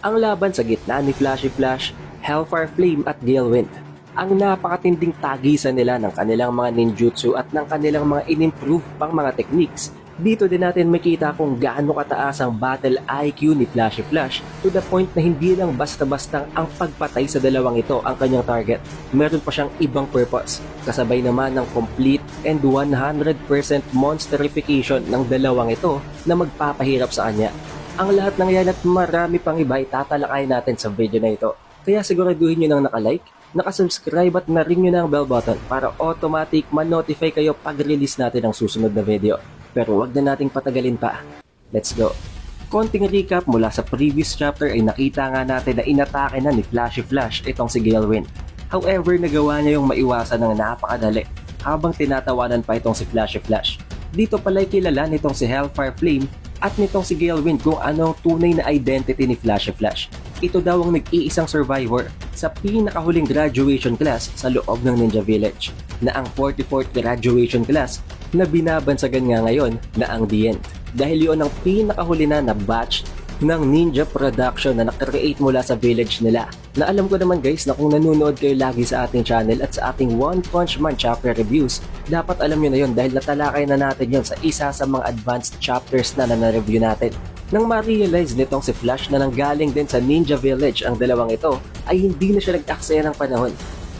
Ang laban sa gitna ni Flashy Flash, Hellfire Flame at Galewind. Ang napakatinding tagisan nila ng kanilang mga ninjutsu at ng kanilang mga in-improve pang mga techniques. Dito din natin makita kung gaano kataas ang battle IQ ni Flashy Flash to the point na hindi lang basta-basta ang pagpatay sa dalawang ito ang kanyang target. Meron pa siyang ibang purpose, kasabay naman ng complete and 100% monsterification ng dalawang ito na magpapahirap sa kanya. Ang lahat ng yan at marami pang iba itatalakay natin sa video na ito. Kaya siguraduhin nyo nang nakalike, nakasubscribe at na-ring nyo na ang bell button para automatic ma-notify kayo pag release natin ang susunod na video. Pero wag na nating patagalin pa. Let's go! Konting recap mula sa previous chapter ay nakita nga natin na inatake na ni Flashy Flash itong si Galewind. However, nagawa niya yung maiwasan ng napakadali habang tinatawanan pa itong si Flashy Flash. Dito pala'y kilala nitong si Hellfire Flame at nitong si Galewind kung anong tunay na identity ni Flashy Flash. Ito daw ang nag-iisang survivor sa pinakahuling graduation class sa loob ng Ninja Village, na ang 44th graduation class na binabansagan nga ngayon na ang The End. Dahil yun ang pinakahuli na batch ng ninja production na nakreate mula sa village nila. Na alam ko naman guys na kung nanonood kayo lagi sa ating channel at sa ating One Punch Man chapter reviews, dapat alam nyo na yun dahil natalakay na natin yun sa isa sa mga advanced chapters na na-review natin. Nang ma-realize nitong si Flash na nanggaling din sa Ninja Village ang dalawang ito, ay hindi na siya nag-aksaya ng panahon.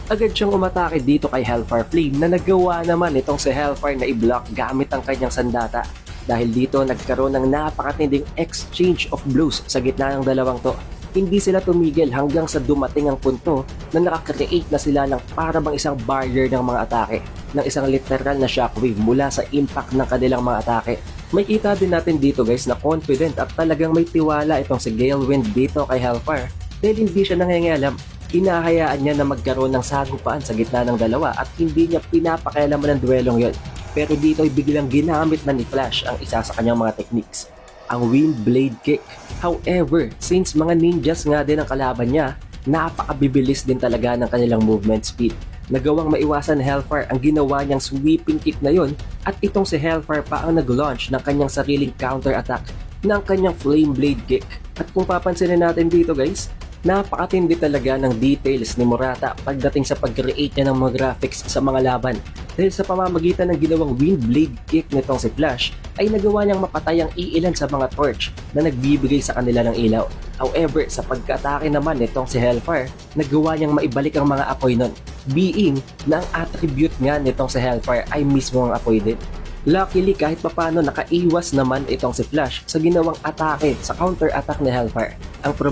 Agad siyang umatake dito kay Hellfire Flame na nagawa naman itong si Hellfire na i-block gamit ang kanyang sandata. Dahil dito nagkaroon ng napakatinding exchange of blows sa gitna ng dalawang to. Hindi sila tumigil hanggang sa dumating ang punto na nakakreate na sila ng parabang isang barrier ng mga atake, ng isang literal na shockwave mula sa impact ng kanilang mga atake. May kita din natin dito guys na confident at talagang may tiwala itong si Galewind dito kay Hellfire dahil hindi siya nangingialam. Inahayaan niya na magkaroon ng sagupaan sa gitna ng dalawa at hindi niya pinapakialaman ng duelong yon. Pero dito ay biglang ginamit na ni Flash ang isa sa kanyang mga techniques, ang Wind Blade Kick. However, since mga ninjas nga din ang kalaban niya, napakabibilis din talaga ng kanilang movement speed. Nagawang maiwasan ni Hellfire ang ginawa niyang sweeping kick na yon at itong si Hellfire pa ang nag-launch ng kanyang sariling counter-attack ng kanyang Flame Blade Kick. At kung papansinin natin dito guys, napakatindi talaga ng details ni Murata pagdating sa pag-create niya ng mga graphics sa mga laban. Dahil sa pamamagitan ng ginawang Wind Blade Kick nitong si Flash, ay nagawa niyang mapatay ang iilan sa mga torch na nagbibigay sa kanila ng ilaw. However, sa pagka-atake naman nitong si Hellfire, nagawa niyang maibalik ang mga apoy nun, being na ang attribute nga nitong si Hellfire ay mismo ang apoy din. Luckily, kahit papano nakaiwas naman itong si Flash sa ginawang atake sa counter-attack ni Hellfire. Ang